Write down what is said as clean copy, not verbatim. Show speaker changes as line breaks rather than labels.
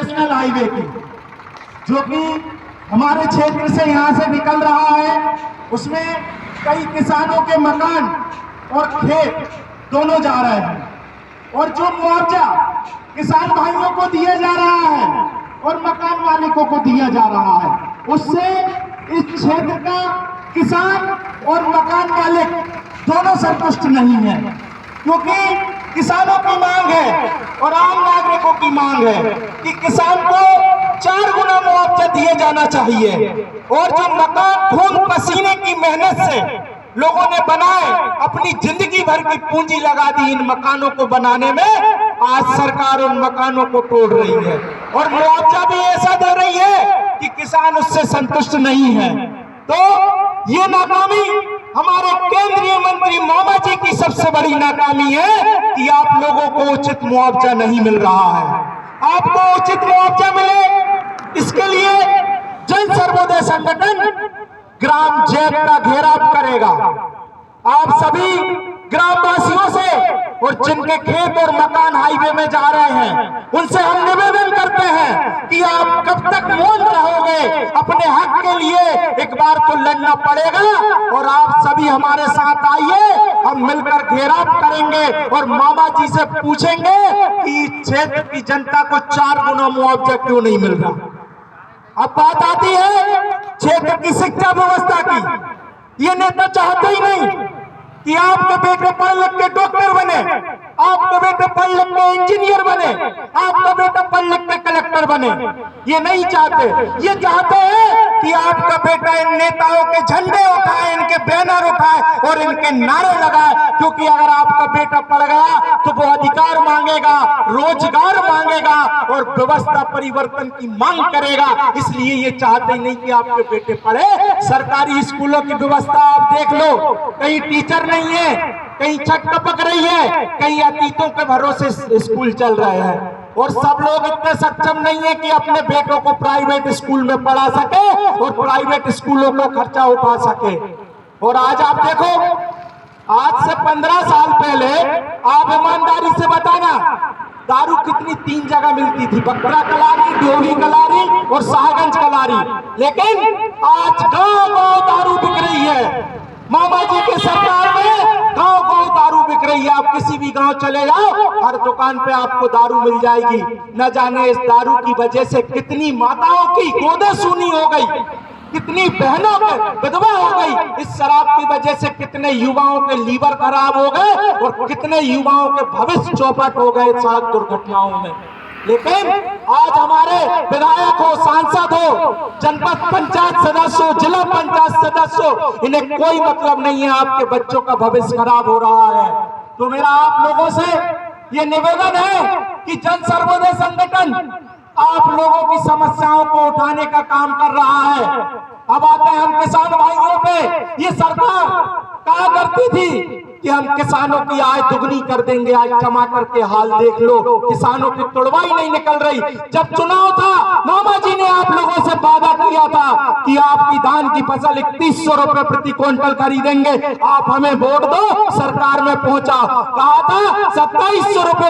National highway की, जो कि हमारे क्षेत्र से यहाँ से निकल रहा है, उसमें कई किसानों के मकान और खेत दोनों जा रहे हैं। और जो मुआवजा किसान भाइयों को दिया जा रहा है और मकान मालिकों को दिया जा रहा है, उससे इस क्षेत्र का किसान और मकान मालिक दोनों संतुष्ट नहीं है, क्योंकि किसानों की मांग है और आम नागरिकों की मांग है कि किसान को 4 गुना मुआवजा दिया जाना चाहिए। और जो मकान खून पसीने की मेहनत से लोगों ने बनाए, अपनी जिंदगी भर की पूंजी लगा दी इन मकानों को बनाने में, आज सरकार उन मकानों को तोड़ रही है और मुआवजा भी ऐसा दे रही है कि किसान उससे संतुष्ट नहीं है। तो ये नाकामी हमारे केंद्रीय मंत्री मामा जी की सबसे बड़ी नाकामी है कि आप लोगों को उचित मुआवजा नहीं मिल रहा है। आपको उचित मुआवजा मिले, इसके लिए जन सर्वोदय संगठन ग्राम जैत का घेराव करेगा। आप सभी ग्रामवासियों से और जिनके खेत और मकान हाईवे में जा रहे हैं, उनसे हम निवेदन करते हैं कि आप कब तक मौन रहोगे? अपने हक के लिए एक बार तो लड़ना पड़ेगा और आप सभी हमारे साथ आइए, हम मिलकर घेराव करेंगे और मामा जी से पूछेंगे कि क्षेत्र की जनता को 4 गुना मुआवजा क्यों नहीं मिल रहा। अब बात आती है क्षेत्र की शिक्षा व्यवस्था की। ये नेता चाहते ही नहीं कि आपके बेटे पढ़ लिख के डॉक्टर बने, आपके बेटे पढ़ लिख के इंजीनियर बने, आपका बेटा पढ़ लिख के कलेक्टर बने। ये नहीं चाहते। ये चाहते हैं कि आपका बेटा इन नेताओं के झंडे उठाए, इनके बैनर उठाए और इनके नारे लगाए, क्योंकि अगर आपका बेटा पढ़ गया तो वो अधिकार मांगेगा, रोजगार मांगेगा और व्यवस्था परिवर्तन की मांग करेगा। इसलिए ये चाहते ही नहीं कि आपके बेटे पढ़े। सरकारी स्कूलों की व्यवस्था आप देख लो, कहीं टीचर नहीं है, कहीं छत टपक रही है, कहीं अतीतों के भरोसे स्कूल चल रहे हैं और सब लोग इतने सक्षम नहीं है कि अपने बेटों को प्राइवेट स्कूल में पढ़ा सके और प्राइवेट स्कूलों का खर्चा उठा सके। और आज आप देखो, आज से 15 साल पहले आप ईमानदारी से बताना, दारू कितनी 3 जगह मिलती थी, बकरा कलारी, डोरी कलारी और शाहगंज कलारी। लेकिन आज गांव-गांव दारू बिक रही है। मामा जी के सरकार में गांव-गांव दारू बिक रही है। आप किसी भी गांव चले जाओ, हर दुकान पे आपको दारू मिल जाएगी। न जाने इस दारू की वजह से कितनी माताओं की गोदें सूनी हो गई, कितनी बहनों के विधवा हो गई। इस शराब की वजह से कितने युवाओं के लीवर खराब हो गए और कितने युवाओं के भविष्य चौपट हो गए सड़क दुर्घटनाओं में। लेकिन आज हमारे विधायक हो, सांसद हो, जनपद पंचायत सदस्य हो, जिला पंचायत सदस्य हो, इन्हें कोई मतलब नहीं है आपके बच्चों का भविष्य खराब हो रहा है। तो मेरा आप लोगों से ये निवेदन है कि जन सर्वोदय संगठन आप लोगों की समस्याओं को उठाने का काम कर रहा है। अब आते हैं हम किसान भाइयों पे। ये सरकार कहा करती थी कि हम किसानों की आय दुगनी कर देंगे। आज टमाटर के हाल देख लो, किसानों की तुड़वाई नहीं निकल रही। जब चुनाव था, मामा जी ने आप लोगों से वादा किया था कि आपकी धान की फसल 3100 रुपए प्रति क्विंटल खरीदेंगे, आप हमें वोट दो। सरकार में पहुंचा, कहा था 2700 रुपए